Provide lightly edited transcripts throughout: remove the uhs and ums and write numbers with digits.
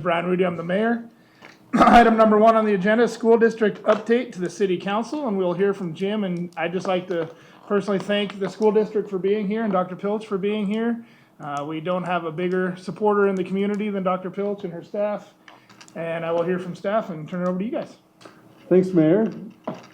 Brian Rudy, I'm the mayor. Item number 1 on the agenda, school district update to the city council, and we'll hear from Jim. And I'd just like to personally thank the school district for being here and Dr. Pilch for being here. We don't have a bigger supporter in the community than Dr. Pilch and her staff. And I will hear from staff and turn it over to you guys. Thanks, Mayor.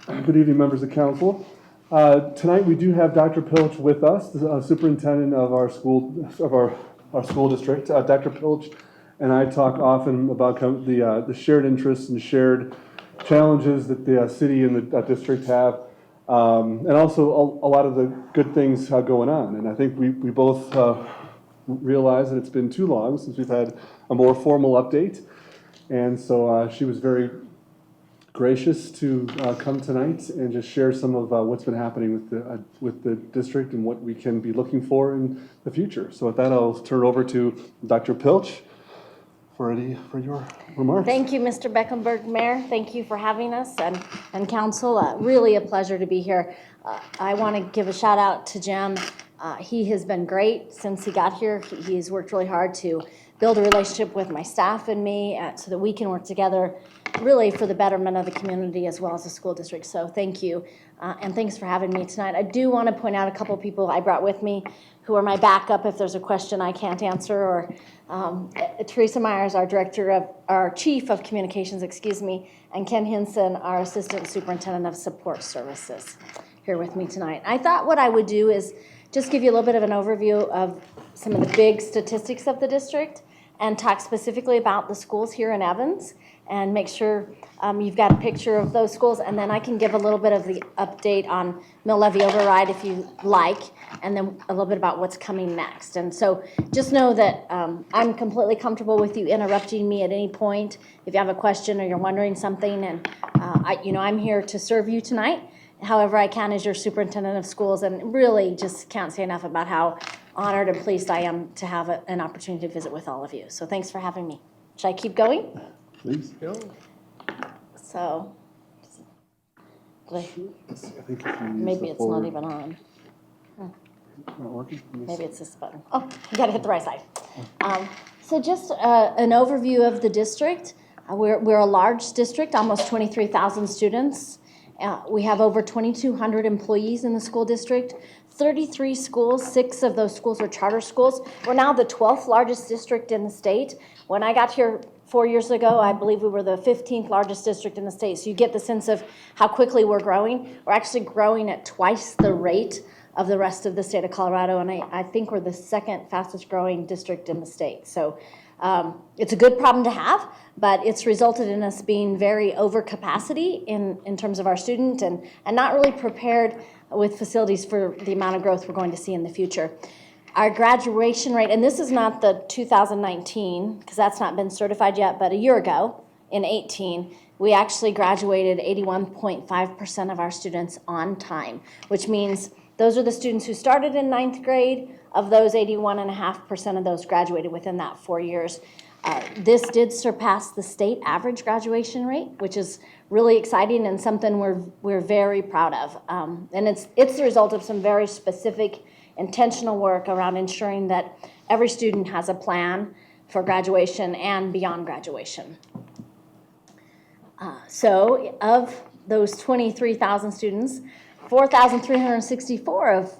Good evening, members of council. Tonight we do have Dr. Pilch with us, the superintendent of our school district. Dr. Pilch and I talk often about the shared interests and shared challenges that the city and the district have, and also a lot of the good things going on. And I think we both realize that it's been too long since we've had a more formal update. And so she was very gracious to come tonight and just share some of what's been happening with the district and what we can be looking for in the future. So with that, I'll turn it over to Dr. Pilch for your remarks. Thank you, Mr. Beckenberg, Mayor. Thank you for having us and council. Really a pleasure to be here. I want to give a shout out to Jim. He has been great since he got here. He's worked really hard to build a relationship with my staff and me so that we can work together really for the betterment of the community as well as the school district. So thank you, and thanks for having me tonight. I do want to point out a couple people I brought with me who are my backup if there's a question I can't answer, or Teresa Myers, our chief of communications, and Ken Hinson, our assistant superintendent of support services, here with me tonight. I thought what I would do is just give you a little bit of an overview of some of the big statistics of the district and talk specifically about the schools here in Evans and make sure you've got a picture of those schools, and then I can give a little bit of the update on mill levy override if you like, and then a little bit about what's coming next. And so just know that I'm completely comfortable with you interrupting me at any point if you have a question or you're wondering something, and I'm here to serve you tonight however I can as your superintendent of schools, and really just can't say enough about how honored and pleased I am to have an opportunity to visit with all of you. So thanks for having me. Should I keep going? Please. Go. So, I think if you use maybe the it's forward- not even on. Not working? Maybe it's this button. Oh, you gotta hit the right side. So just an overview of the district. We're a large district, almost 23,000 students. We have over 2,200 employees in the school district, 33 schools, 6 of those schools are charter schools. We're now the 12th largest district in the state. When I got here 4 years ago, I believe we were the 15th largest district in the state. So you get the sense of how quickly we're growing. We're actually growing at twice the rate of the rest of the state of Colorado, and I think we're the second fastest growing district in the state. So it's a good problem to have, but it's resulted in us being very over capacity in terms of our student and not really prepared with facilities for the amount of growth we're going to see in the future. Our graduation rate, and this is not the 2019, because that's not been certified yet, but a year ago, in 18, we actually graduated 81.5% of our students on time, which means those are the students who started in 9th grade. Of those, 81.5% of those graduated within that 4 years. This did surpass the state average graduation rate, which is really exciting and something we're very proud of. And it's the result of some very specific intentional work around ensuring that every student has a plan for graduation and beyond graduation. So of those 23,000 students, 4,364 of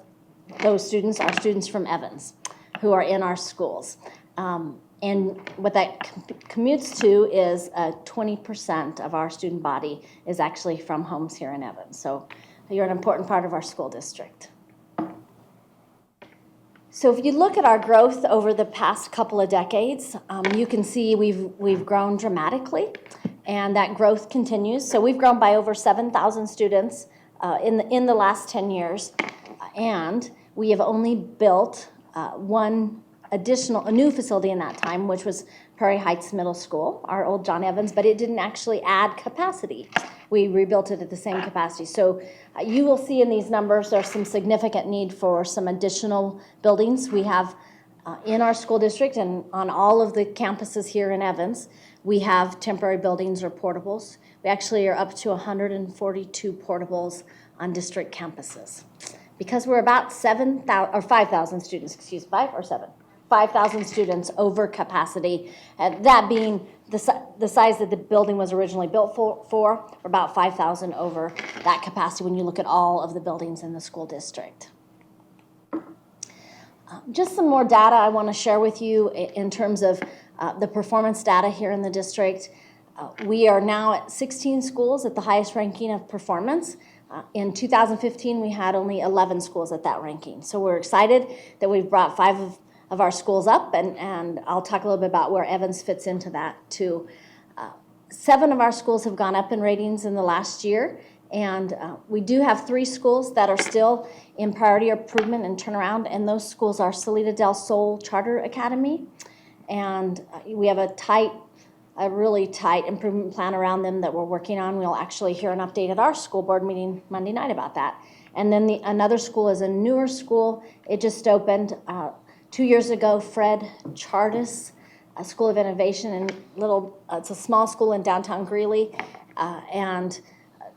those students are students from Evans who are in our schools. And what that commutes to is 20% of our student body is actually from homes here in Evans. So you're an important part of our school district. So if you look at our growth over the past couple of decades, you can see we've grown dramatically, and that growth continues. So we've grown by over 7,000 students in the last 10 years, and we have only built a new facility in that time, which was Prairie Heights Middle School, our old John Evans, but it didn't actually add capacity. We rebuilt it at the same capacity. So you will see in these numbers there's some significant need for some additional buildings. We have in our school district and on all of the campuses here in Evans, we have temporary buildings or portables. We actually are up to 142 portables on district campuses. Because we're about 5,000 students, 5 or 7? 5,000 students over capacity, that being the size that the building was originally built for about 5,000 over that capacity when you look at all of the buildings in the school district. Just some more data I want to share with you in terms of the performance data here in the district. We are now at 16 schools at the highest ranking of performance. In 2015, we had only 11 schools at that ranking. So we're excited that we've brought 5 of our schools up, and I'll talk a little bit about where Evans fits into that too. 7 of our schools have gone up in ratings in the last year, and we do have 3 schools that are still in priority improvement and turnaround, and those schools are Salida del Sol Charter Academy, and we have a really tight improvement plan around them that we're working on. We'll actually hear an update at our school board meeting Monday night about that. And then another school is a newer school. It just opened 2 years ago, Fred Chartis, a School of Innovation, and it's a small school in downtown Greeley, and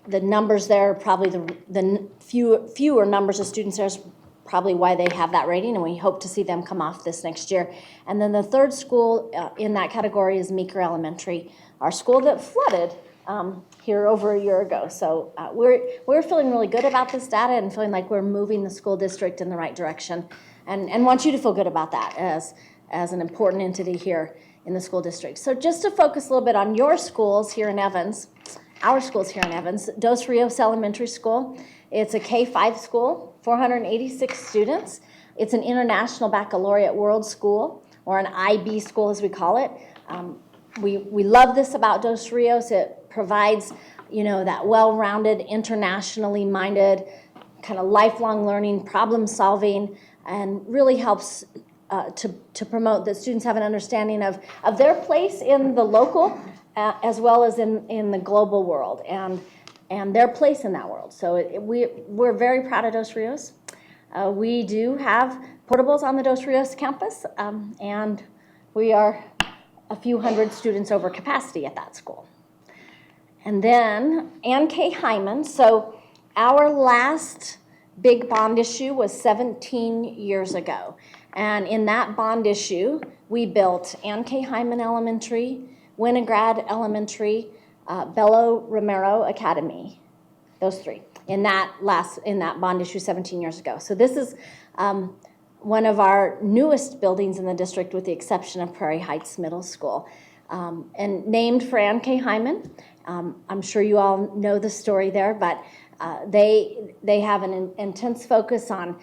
the numbers there, probably the fewer numbers of students there is probably why they have that rating, and we hope to see them come off this next year. And then the third school in that category is Meeker Elementary, our school that flooded here over a year ago. So we're feeling really good about this data and feeling like we're moving the school district in the right direction, and want you to feel good about that as an important entity here in the school district. So just to focus a little bit on your schools here in Evans, our schools here in Evans, Dos Rios Elementary School, it's a K-5 school, 486 students. It's an International Baccalaureate World School, or an IB school as we call it. We love this about Dos Rios. It provides, that well-rounded, internationally minded, kind of lifelong learning, problem solving, and really helps to promote that students have an understanding of their place in the local as well as in the global world and their place in that world. So we're very proud of Dos Rios. We do have portables on the Dos Rios campus, and we are a few hundred students over capacity at that school. And then Ann K. Hyman. So our last big bond issue was 17 years ago. And in that bond issue, we built Ann K. Hyman Elementary, Winograd Elementary, Belo Romero Academy, those 3, in that bond issue 17 years ago. So this is one of our newest buildings in the district, with the exception of Prairie Heights Middle School, and named for Ann K. Hyman. I'm sure you all know the story there, but they have an intense focus on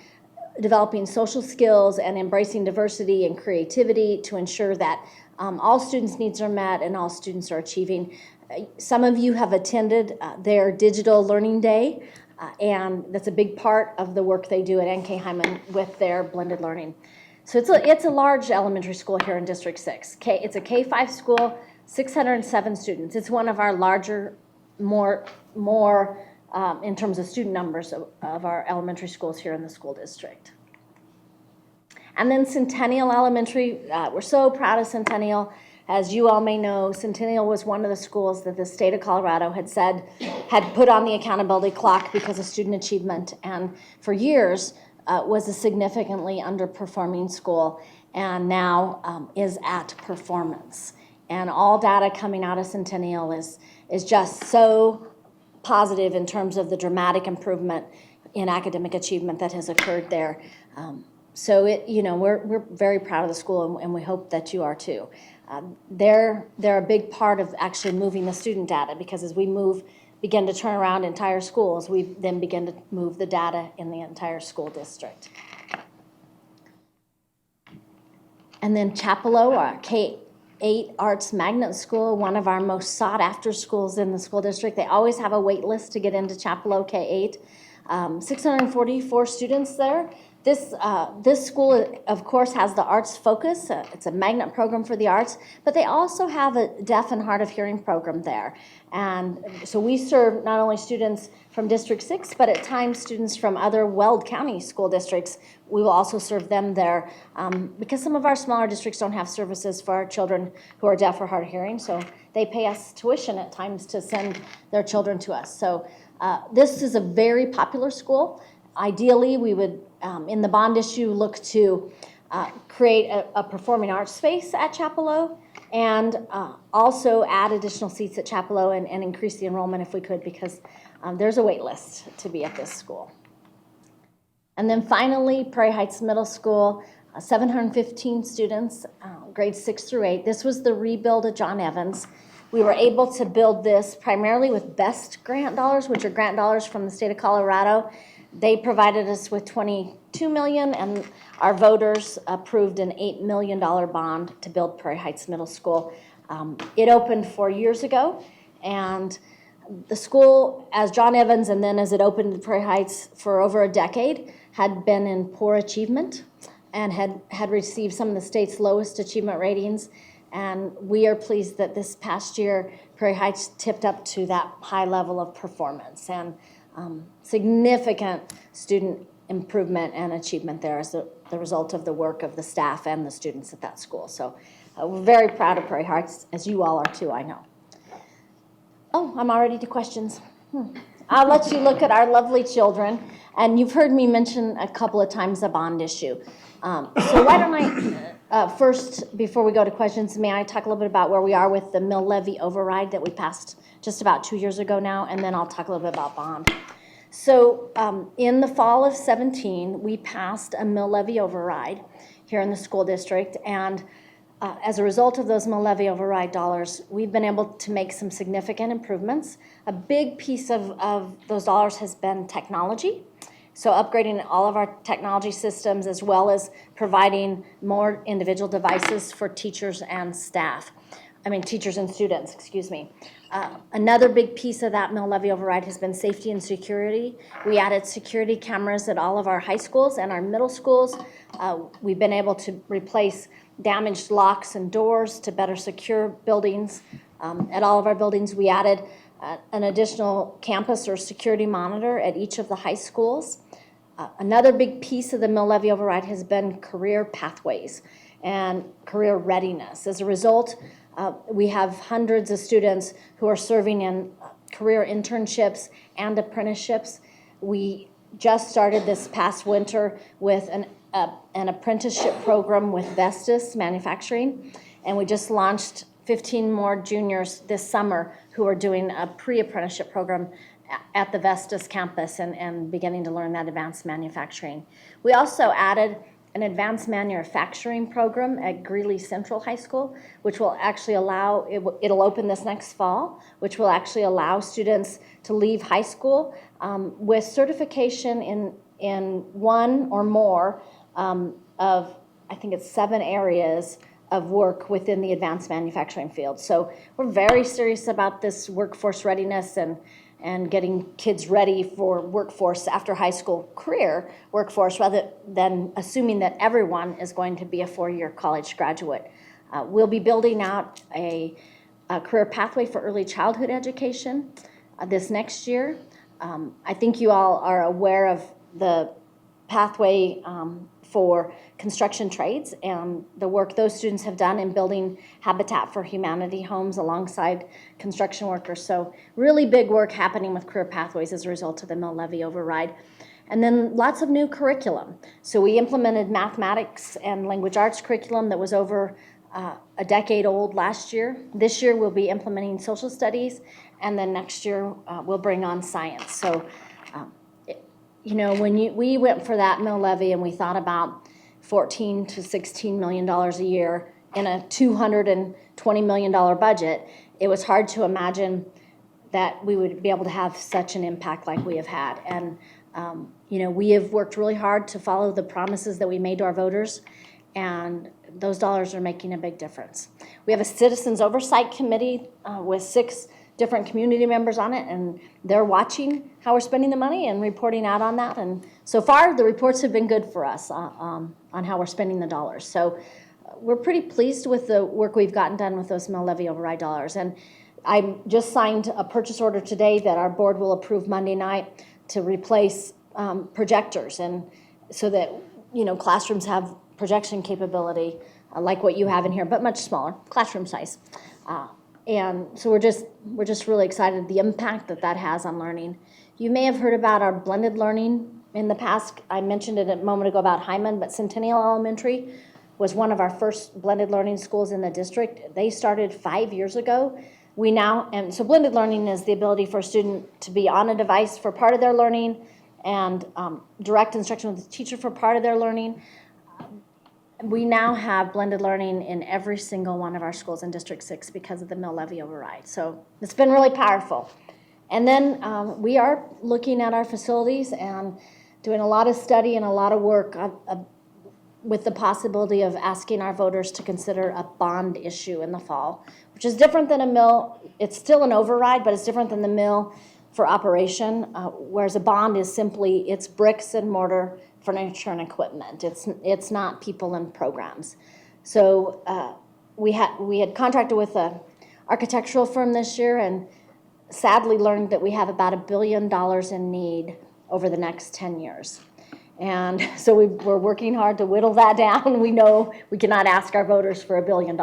developing social skills and embracing diversity and creativity to ensure that all students' needs are met and all students are achieving. Some of you have attended their Digital Learning Day, and that's a big part of the work they do at NK Hyman with their blended learning. So it's a large elementary school here in District 6. It's a K-5 school, 607 students. It's one of our larger, more in terms of student numbers of our elementary schools here in the school district. And then Centennial Elementary, we're so proud of Centennial. As you all may know, Centennial was one of the schools that the state of Colorado had put on the accountability clock because of student achievement, and for years was a significantly underperforming school, and now is at performance. And all data coming out of Centennial is just so positive in terms of the dramatic improvement in academic achievement that has occurred there. So we're very proud of the school, and we hope that you are too. They're a big part of actually moving the student data, because as we begin to turn around entire schools, we then begin to move the data in the entire school district. And then Chapelo, our K-8 Arts Magnet School, one of our most sought after schools in the school district. They always have a wait list to get into Chapelo K-8. 644 students there. This school, of course, has the arts focus. It's a magnet program for the arts, but they also have a deaf and hard of hearing program there. And so we serve not only students from District 6, but at times students from other Weld County school districts. We will also serve them there because some of our smaller districts don't have services for our children who are deaf or hard of hearing, so they pay us tuition at times to send their children to us. So this is a very popular school. Ideally, we would, in the bond issue, look to create a performing arts space at Chapelot, and also add additional seats at Chapelot and increase the enrollment if we could, because there's a wait list to be at this school. And then finally, Prairie Heights Middle School, 715 students, grades 6 through 8. This was the rebuild of John Evans. We were able to build this primarily with BEST grant dollars, which are grant dollars from the state of Colorado. They provided us with $22 million, and our voters approved an $8 million bond to build Prairie Heights Middle School. It opened 4 years ago, and the school, as John Evans and then as it opened in Prairie Heights for over a decade, had been in poor achievement and had received some of the state's lowest achievement ratings. And we are pleased that this past year, Prairie Heights tipped up to that high level of performance, and significant student improvement and achievement there as the result of the work of the staff and the students at that school. So we're very proud of Prairie Heights, as you all are too, I know. Oh, I'm already to questions. I'll let you look at our lovely children. And you've heard me mention a couple of times the bond issue. So why don't I, first, before we go to questions, may I talk a little bit about where we are with the mill levy override that we passed just about 2 years ago now, and then I'll talk a little bit about bond. So in the fall of 17, we passed a mill levy override here in the school district, and as a result of those mill levy override dollars, we've been able to make some significant improvements. A big piece of those dollars has been technology. So upgrading all of our technology systems, as well as providing more individual devices for teachers and staff. Teachers and students, excuse me. Another big piece of that mill levy override has been safety and security. We added security cameras at all of our high schools and our middle schools. We've been able to replace damaged locks and doors to better secure buildings. At all of our buildings, we added an additional campus or security monitor at each of the high schools. Another big piece of the mill levy override has been career pathways and career readiness. As a result, we have hundreds of students who are serving in career internships and apprenticeships. We just started this past winter with an apprenticeship program with Vestas Manufacturing, and we just launched 15 more juniors this summer who are doing a pre-apprenticeship program at the Vestas campus and beginning to learn that advanced manufacturing. We also added an advanced manufacturing program at Greeley Central High School, which will actually allow, it'll open this next fall, which will actually allow students to leave high school with certification in one or more of, I think it's 7 areas of work within the advanced manufacturing field. So we're very serious about this workforce readiness and getting kids ready for workforce after high school career workforce, rather than assuming that everyone is going to be a 4-year college graduate. We'll be building out a career pathway for early childhood education this next year. I think you all are aware of the pathway for construction trades and the work those students have done in building Habitat for Humanity homes alongside construction workers. So really big work happening with career pathways as a result of the mill levy override. And then lots of new curriculum. So we implemented mathematics and language arts curriculum that was over a decade old last year. This year we'll be implementing social studies, and then next year we'll bring on science. So when we went for that mill levy and we thought about $14 to $16 million a year in a $220 million budget, it was hard to imagine that we would be able to have such an impact like we have had. And we have worked really hard to follow the promises that we made to our voters, and those dollars are making a big difference. We have a citizens oversight committee with 6 different community members on it, and they're watching how we're spending the money and reporting out on that. And so far, the reports have been good for us on how we're spending the dollars. So we're pretty pleased with the work we've gotten done with those mill levy override dollars. And I just signed a purchase order today that our board will approve Monday night to replace projectors, and so that classrooms have projection capability like what you have in here, but much smaller, classroom size. And so we're just really excited the impact that has on learning. You may have heard about our blended learning In the past, I mentioned it a moment ago about Hyman, but Centennial Elementary was one of our first blended learning schools in the district. They started 5 years ago. And so blended learning is the ability for a student to be on a device for part of their learning and direct instruction with the teacher for part of their learning. We now have blended learning in every single one of our schools in District 6 because of the mill levy override. So it's been really powerful. And then we are looking at our facilities and doing a lot of study and a lot of work with the possibility of asking our voters to consider a bond issue in the fall, which is different than a mill. It's still an override, but it's different than the mill for operation, whereas a bond is simply, it's bricks and mortar, furniture and equipment. It's not people and programs. So we had contracted with an architectural firm this year and sadly learned that we have about $1 billion in need over the next 10 years. And so we're working hard to whittle that down. We know we cannot ask our voters for $1 billion.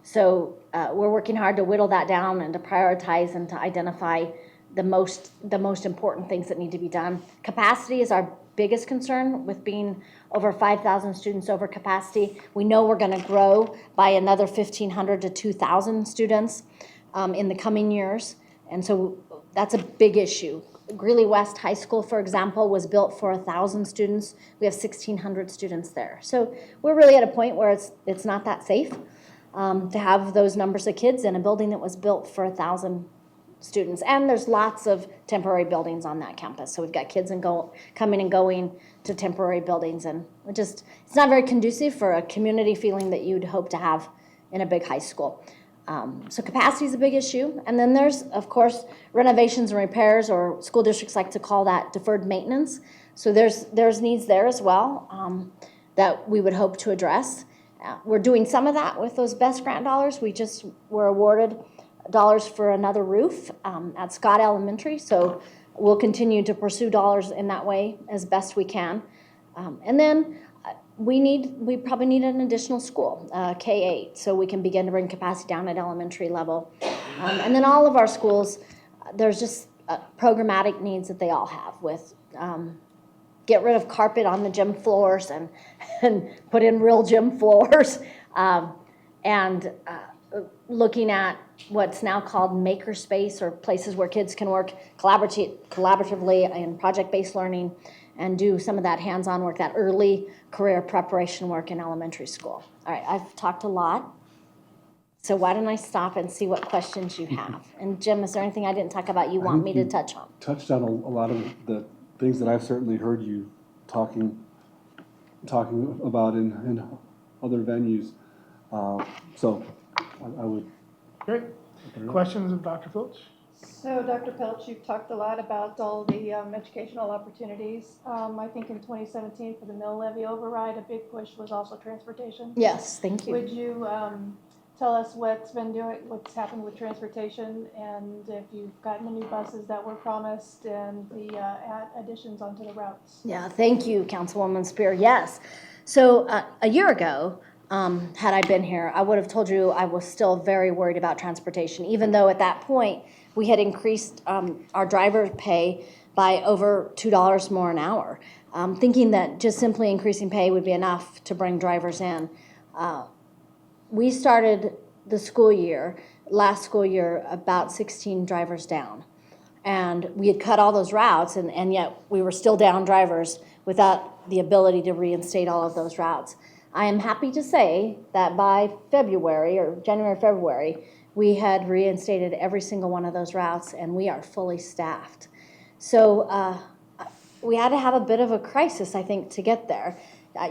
So we're working hard to whittle that down and to prioritize and to identify the most important things that need to be done. Capacity is our biggest concern with being over 5,000 students over capacity. We know we're going to grow by another 1,500 to 2,000 students in the coming years. And so that's a big issue. Greeley West High School, for example, was built for 1,000 students. We have 1,600 students there. So we're really at a point where it's not that safe to have those numbers of kids in a building that was built for 1,000 students. And there's lots of temporary buildings on that campus. So we've got kids coming and going to temporary buildings. And it's not very conducive for a community feeling that you'd hope to have in a big high school. So capacity is a big issue. And then there's, of course, renovations and repairs, or school districts like to call that deferred maintenance. So there's needs there as well that we would hope to address. We're doing some of that with those BEST grant dollars. We just were awarded dollars for another roof at Scott Elementary. So we'll continue to pursue dollars in that way as best we can. And then we probably need an additional school, K-8, so we can begin to bring capacity down at elementary level. And then all of our schools, there's just programmatic needs that they all have with get rid of carpet on the gym floors and put in real gym floors. And looking at what's now called makerspace, or places where kids can work collaboratively in project-based learning and do some of that hands-on work, that early career preparation work in elementary school. All right, I've talked a lot, so why don't I stop and see what questions you have? And Jim, is there anything I didn't talk about you want me to touch on? Touched on a lot of the things that I've certainly heard you talking about in other venues. So I would. Great. Questions of Dr. Filch? So, Dr. Pelch, you've talked a lot about all the educational opportunities. I think in 2017 for the mill levy override, a big push was also transportation. Yes, thank you. Would you tell us what's happened with transportation, and if you've gotten the new buses that were promised and the additions onto the routes? Yeah, thank you, Councilwoman Spear. Yes. So a year ago, had I been here, I would have told you I was still very worried about transportation, even though at that point we had increased our driver pay by over $2 more an hour, thinking that just simply increasing pay would be enough to bring drivers in. We started the last school year, about 16 drivers down. And we had cut all those routes, and yet we were still down drivers without the ability to reinstate all of those routes. I am happy to say that by February, or January, February, we had reinstated every single one of those routes, and we are fully staffed. So we had to have a bit of a crisis, I think, to get there.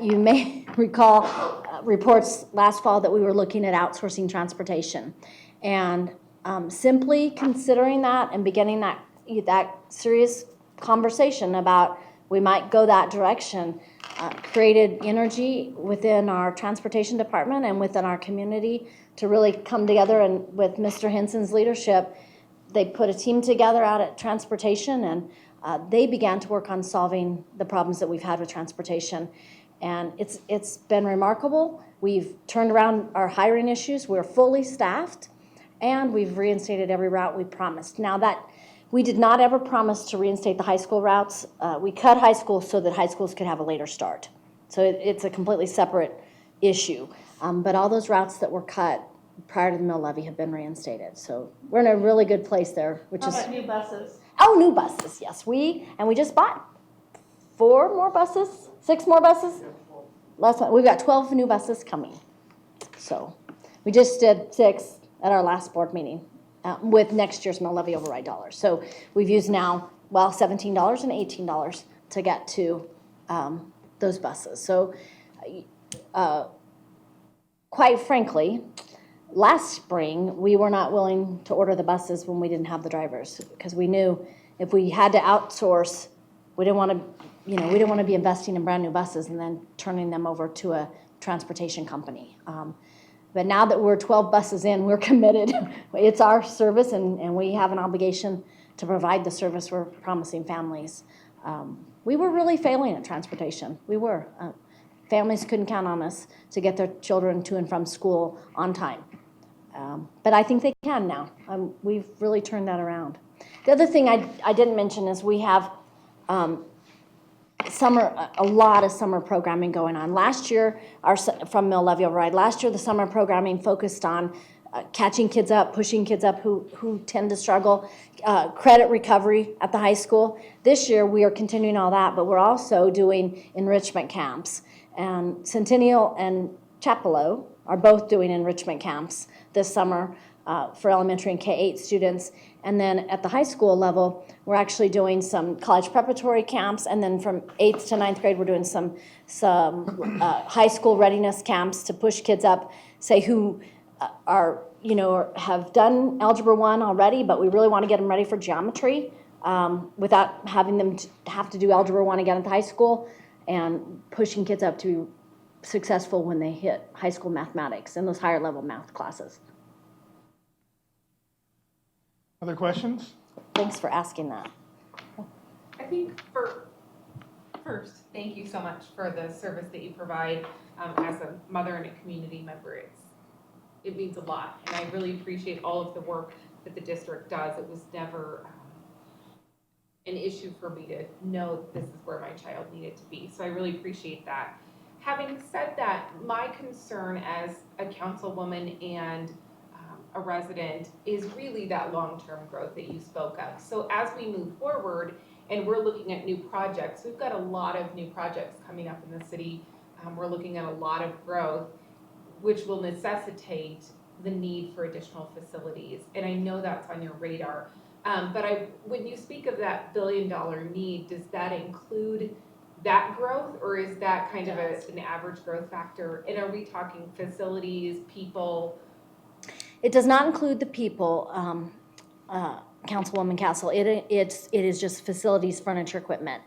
You may recall reports last fall that we were looking at outsourcing transportation. And simply considering that and beginning that serious conversation about we might go that direction created energy within our transportation department and within our community to really come together. And with Mr. Henson's leadership, they put a team together out at transportation, and they began to work on solving the problems that we've had with transportation. And it's been remarkable. We've turned around our hiring issues. We're fully staffed, and we've reinstated every route we promised. Now that We did not ever promise to reinstate the high school routes. We cut high school so that high schools could have a later start. So it's a completely separate issue. But all those routes that were cut prior to the mill levy have been reinstated. So we're in a really good place there, which How is, about new buses? oh, new buses, yes. We just bought 4 more buses, 6 more buses. Last one, we've got 12 new buses coming. So we just did 6 at our last board meeting with next year's mill levy override dollars. So we've used now, well, $17 and $18 to get to those buses. So quite frankly, last spring, we were not willing to order the buses when we didn't have the drivers, because we knew if we had to outsource, we didn't want to, we didn't want to be investing in brand new buses and then turning them over to a transportation company. But now that we're 12 buses in, we're committed. It's our service, and we have an obligation to provide the service we're promising families. We were really failing at transportation. We were. Families couldn't count on us to get their children to and from school on time. But I think they can now. We've really turned that around. The other thing I didn't mention is we have a lot of summer programming going on. Last year, from Mill Levy Override, last year the summer programming focused on catching kids up, pushing kids up who tend to struggle, credit recovery at the high school. This year we are continuing all that, but we're also doing enrichment camps. And Centennial and Chapelo are both doing enrichment camps this summer for elementary and K-8 students. And then at the high school level, we're actually doing some college preparatory camps. And then from 8th to 9th grade, we're doing some high school readiness camps to push kids up, say who are, have done Algebra 1 already, but we really want to get them ready for geometry without having them have to do Algebra 1 again at the high school, and pushing kids up to be successful when they hit high school mathematics and those higher level math classes. Other questions? Thanks for asking that. I think first, thank you so much for the service that you provide as a mother and a community member. It means a lot, and I really appreciate all of the work that the district does. It was never an issue for me to know this is where my child needed to be, so I really appreciate that. Having said that, my concern as a councilwoman and a resident is really that long-term growth that you spoke of. So as we move forward and we're looking at new projects, we've got a lot of new projects coming up in the city. We're looking at a lot of growth, which will necessitate the need for additional facilities. And I know that's on your radar. But when you speak of that billion-dollar need, does that include that growth, or is that kind of an average growth factor? And are we talking facilities, people? It does not include the people, Councilwoman Castle. It is just facilities, furniture, equipment.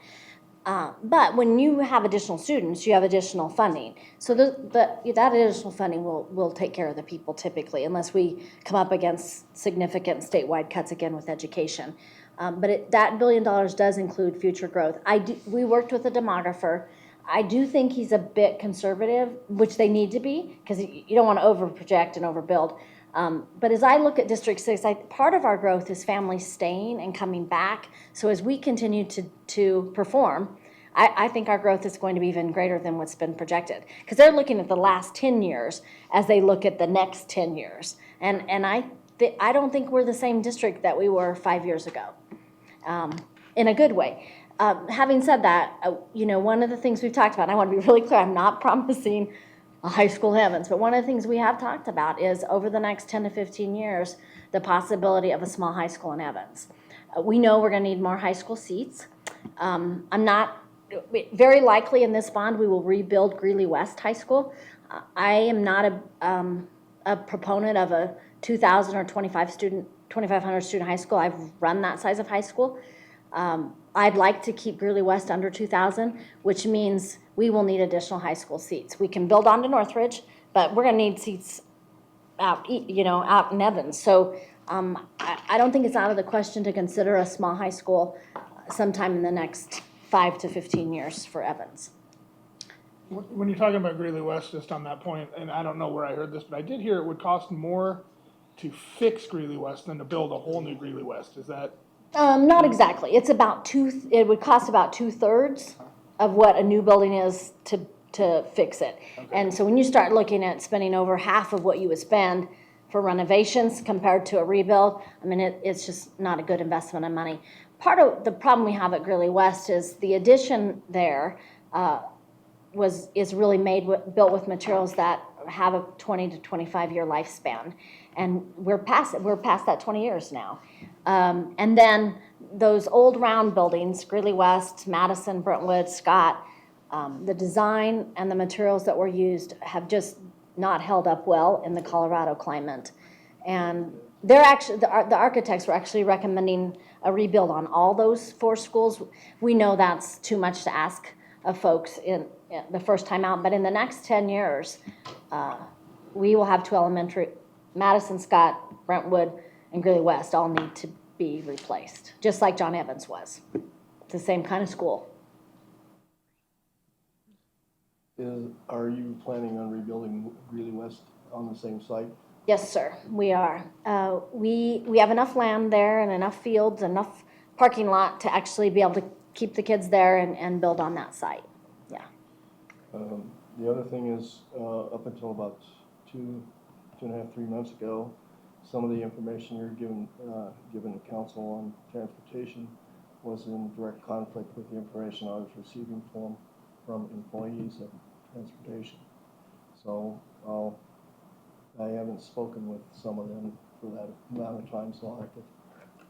But when you have additional students, you have additional funding. So that additional funding will take care of the people typically, unless we come up against significant statewide cuts again with education. But that $1 billion does include future growth. We worked with a demographer. I do think he's a bit conservative, which they need to be, because you don't want to overproject and overbuild. But as I look at District 6, part of our growth is families staying and coming back. So as we continue to perform, I think our growth is going to be even greater than what's been projected. Because they're looking at the last 10 years as they look at the next 10 years. And I don't think we're the same district that we were 5 years ago, in a good way. Having said that, one of the things we've talked about, and I want to be really clear, I'm not promising a high school in Evans, but one of the things we have talked about is over the next 10 to 15 years, the possibility of a small high school in Evans. We know we're going to need more high school seats. Very likely in this bond, we will rebuild Greeley West High School. I am not a proponent of a 2,000 or 2,500 student high school. I've run that size of high school. I'd like to keep Greeley West under 2,000, which means we will need additional high school seats. We can build on to Northridge, but we're going to need seats out in Evans. So I don't think it's out of the question to consider a small high school sometime in the next 5 to 15 years for Evans. When you're talking about Greeley West, just on that point, and I don't know where I heard this, but I did hear it would cost more to fix Greeley West than to build a whole new Greeley West. Is that Not exactly. It's about it would cost about 2/3 of what a new building is to fix it. And so when you start looking at spending over half of what you would spend for renovations compared to a rebuild, I mean, it's just not a good investment of money. Part of the problem we have at Greeley West is the addition there is really built with materials that have a 20 to 25-year lifespan. And we're past that 20 years now. And then those old round buildings, Greeley West, Madison, Brentwood, Scott, the design and the materials that were used have just not held up well in the Colorado climate. And they're actually, the architects were actually recommending a rebuild on all those 4 schools. We know that's too much to ask of folks in the first time out, but in the next 10 years, we will have 2 elementary, Madison, Scott, Brentwood, and Greeley West all need to be replaced, just like John Evans was. It's the same kind of school. Are you planning on rebuilding Greeley West on the same site? Yes, sir, we are. We have enough land there and enough fields, enough parking lot to actually be able to keep the kids there and build on that site. Yeah. The other thing is, up until about 2.5, 3 months ago, some of the information you're given the council on transportation was in direct conflict with the information I was receiving from employees of transportation. So I haven't spoken with some of them for that amount of time, so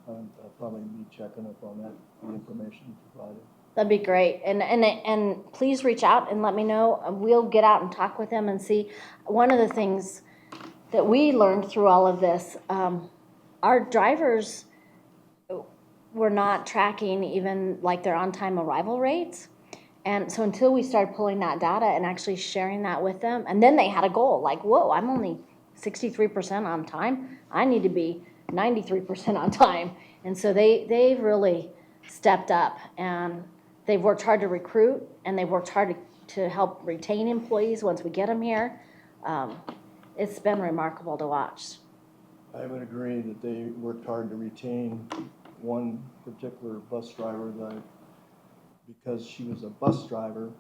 I'll probably be checking up on that, the information you provided. That'd be great. And please reach out and let me know. We'll get out and talk with them and see. One of the things that we learned through all of this, our drivers were not tracking even like their on-time arrival rates. And so until we started pulling that data and actually sharing that with them, and then they had a goal like, whoa, I'm only 63% on time. I need to be 93% on time. And so they've really stepped up, and they've worked hard to recruit, and they've worked hard to help retain employees once we get them here. It's been remarkable to watch. I would agree that they worked hard to retain one particular bus driver because she was a bus driver,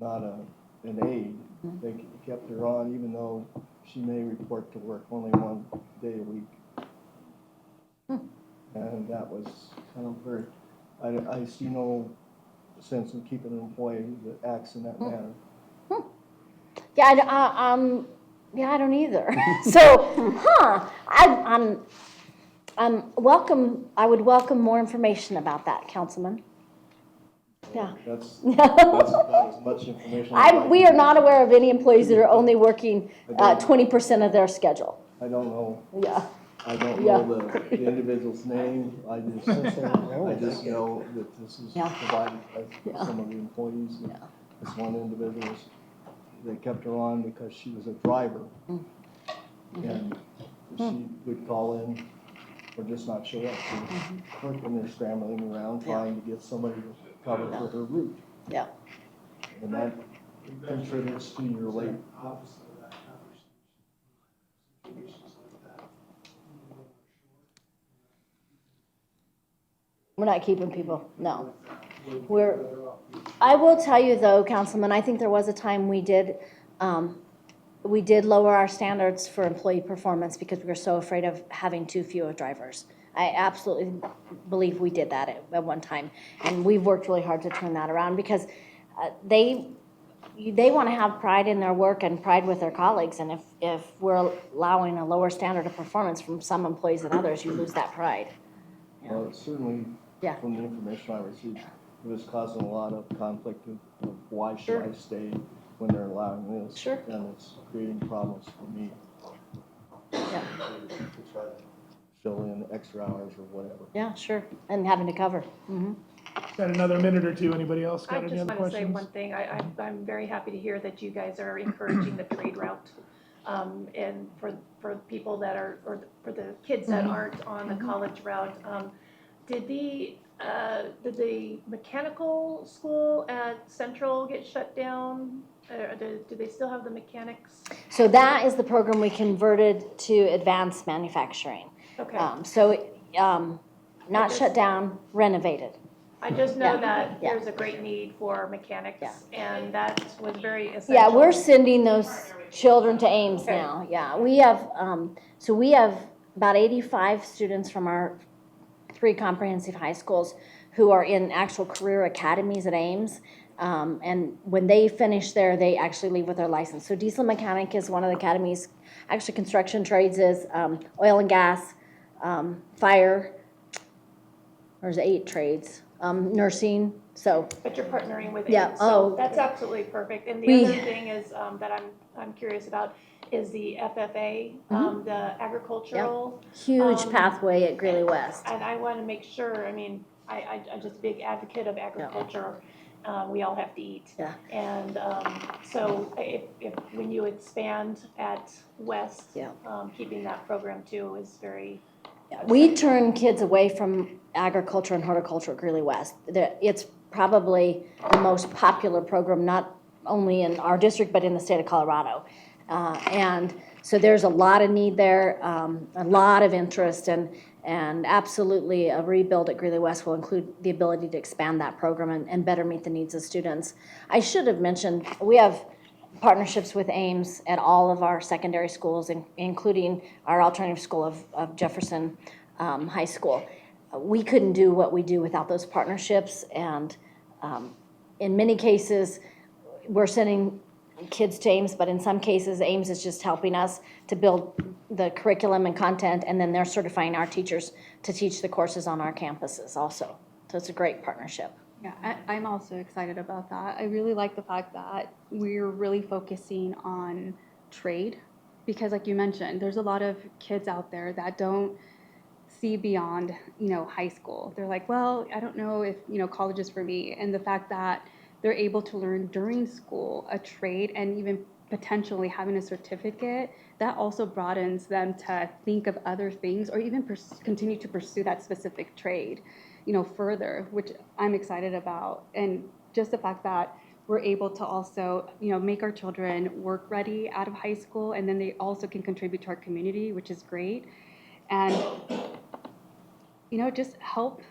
not an aide. They kept her on even though she may report to work only 1 day a week. And that was kind of very, I see no sense in keeping an employee that acts in that manner. Yeah, I don't either. So, I'm welcome. I would welcome more information about that, Councilman. Yeah. That's about as much information. We are not aware of any employees that are only working 20% of their schedule. I don't know. Yeah. I don't know the individual's name. I just know that this is provided by some of the employees. This one individual, they kept her on because she was a driver. And she would call in or just not show up. And they're scrambling around trying to get somebody to cover for her route. Yeah. And that contributes to your late. We're not keeping people, no. I will tell you though, Councilman, I think there was a time we did lower our standards for employee performance because we were so afraid of having too few drivers. I absolutely believe we did that at one time. And we've worked really hard to turn that around because they want to have pride in their work and pride with their colleagues. And if we're allowing a lower standard of performance from some employees than others, you lose that pride. Well, certainly from the information I received, it was causing a lot of conflict of why should I stay when they're allowing this? Sure. And it's creating problems for me. Yeah. To try to fill in extra hours or whatever. Yeah, sure. And having to cover. Got another minute or two. Anybody else got I any just other want to say questions? one thing. I'm very happy to hear that you guys are encouraging the trade route. And for people that are, or for the kids that aren't on the college route, did the mechanical school at Central get shut down? Do they still have the mechanics? So that is the program we converted to advanced manufacturing. Okay. not just- shut down, renovated. I just know Yeah, that yeah. there's a great need for mechanics, Yeah. and that was very essential. Yeah, we're sending those children to Ames Okay. now, yeah. We have, so we have about 85 students from our 3 comprehensive high schools who are in actual career academies at Ames. And when they finish there, they actually leave with their license. So diesel mechanic is one of the academies. Actually, construction trades is oil and gas, fire. There's 8 trades, nursing, so. But you're partnering with Yeah, Ames, so oh. that's absolutely perfect. And the We- other thing is, that I'm curious about is the FFA, the agricultural. Huge pathway at Greeley West. And I want to make sure, I mean, I'm just a big advocate of agriculture. We all have to eat. Yeah. And so when you expand at West, Yeah. keeping that program too is very. We turn kids away from agriculture and horticulture at Greeley West. It's probably the most popular program, not only in our district, but in the state of Colorado. And so there's a lot of need there, a lot of interest, and absolutely a rebuild at Greeley West will include the ability to expand that program and better meet the needs of students. I should have mentioned, we have partnerships with Ames at all of our secondary schools, including our alternative school of Jefferson High School. We couldn't do what we do without those partnerships, and in many cases, we're sending kids to Ames, but in some cases, Ames is just helping us to build the curriculum and content, and then they're certifying our teachers to teach the courses on our campuses also. So it's a great partnership. Yeah, I'm also excited about that. I really like the fact that we're really focusing on trade because, like you mentioned, there's a lot of kids out there that don't see beyond, high school. They're like, well, I don't know if, college is for me. And the fact that they're able to learn during school a trade and even potentially having a certificate, that also broadens them to think of other things or even continue to pursue that specific trade, further, which I'm excited about. And just the fact that we're able to also, make our children work ready out of high school, and then they also can contribute to our community, which is great. And, just help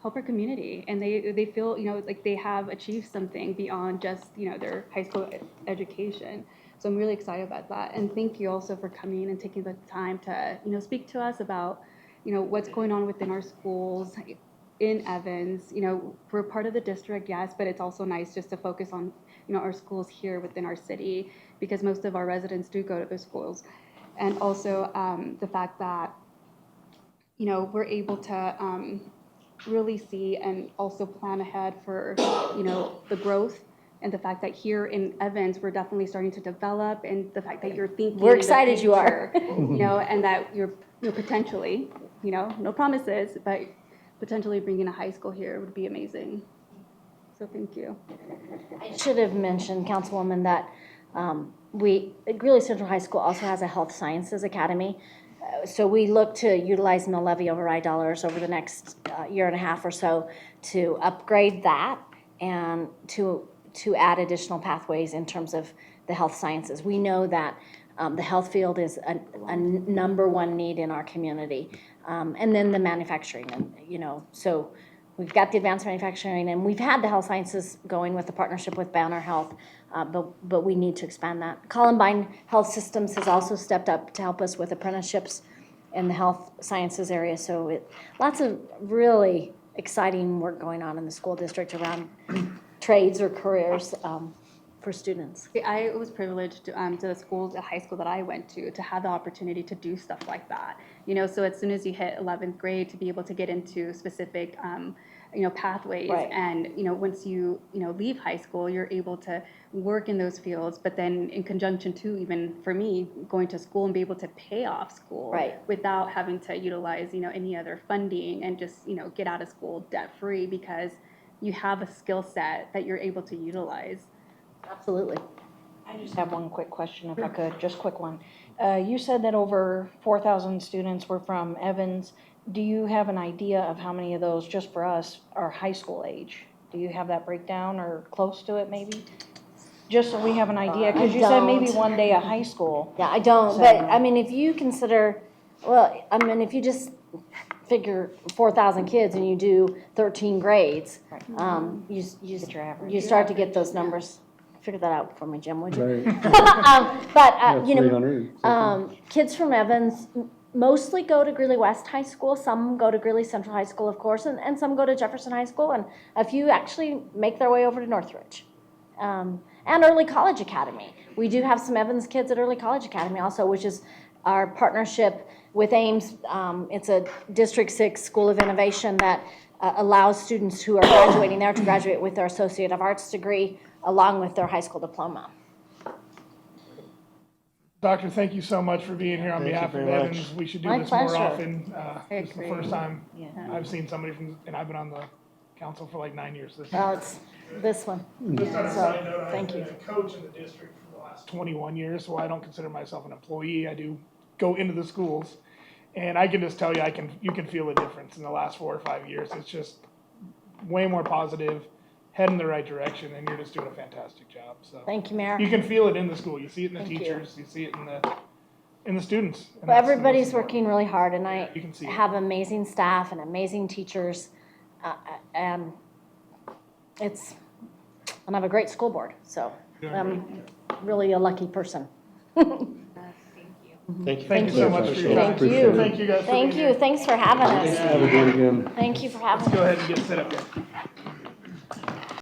our community, and they feel like they have achieved something beyond just their high school education. So I'm really excited about that, and thank you also for coming and taking the time to speak to us about what's going on within our schools in Evans. We're part of the district, yes, but it's also nice just to focus on our schools here within our city, because most of our residents do go to the schools. And also the fact that we're able to really see and also plan ahead for the growth, and the fact that here in Evans we're definitely starting to develop, and the fact that you're thinking We're excited you are. and that you're potentially, no promises, but potentially bringing a high school here would be amazing. So thank you. I should have mentioned, Councilwoman, that Greeley Central High School also has a health sciences academy. So we look to utilize mill levy override dollars over the next year and a half or so to upgrade that and to add additional pathways in terms of the health sciences. We know that the health field is a number one need in our community. And then the manufacturing, and so we've got the advanced manufacturing, and we've had the health sciences going with the partnership with Banner Health, but we need to expand that. Columbine Health Systems has also stepped up to help us with apprenticeships in the health sciences area. So lots of really exciting work going on in the school district around trades or careers for students. I was privileged to the high school that I went to have the opportunity to do stuff like that. So as soon as you hit 11th grade, to be able to get into specific, pathways. Right. And, once you, leave high school, you're able to work in those fields. But then in conjunction to, even for me, going to school and be able to pay off school. Right. Without having to utilize, any other funding, and just, get out of school debt free, because you have a skill set that you're able to utilize. Absolutely. I just have one quick question, if I could, just a quick one. You said that over 4,000 students were from Evans. Do you have an idea of how many of those, just for us, are high school age? Do you have that breakdown or close to it maybe? Just so we have an idea, because you said maybe don't. one day at high school. Yeah, I don't, but I mean, if you consider, well, I mean, if you just figure 4,000 kids and you do 13 grades, you Get your average. you start to get those numbers. Figure that out for me, Jim, would you? Right. But, you know, 300. kids from Evans mostly go to Greeley West High School. Some go to Greeley Central High School, of course, and some go to Jefferson High School, and a few actually make their way over to Northridge. And Early College Academy. We do have some Evans kids at Early College Academy also, which is our partnership with Ames. It's a District 6 School of Innovation that allows students who are graduating there to graduate with their Associate of Arts degree along with their high school diploma. Doctor, thank you so much for being here on Thank you behalf of very much. Evans. We should do My this more pleasure. often. This is the agree. first time Yeah. I've seen somebody from, and I've been on the council for like 9 years. Well, it's this one. Just on a So, side note, thank I've you. been a coach in the district for the last 21 years, so I don't consider myself an employee. I do go into the schools. And I can just tell you, you can feel a difference in the last 4 or 5 years. It's just way more positive, heading in the right direction, and you're just doing a fantastic job. So Thank you, Mayor. you can feel it in the school. You see it in the Thank you. teachers. You see it in the students. And Well, that's the most everybody's important. working really hard, and I You can see it. have amazing staff and amazing teachers, and I have a great school board, so I'm really a lucky person. Thank you. Thank you. Thank you so much for your time. Thank you. Thank you guys for Thank being you, here. thanks for having us. Have a great again. Thank you for having Go us. ahead and get set up here.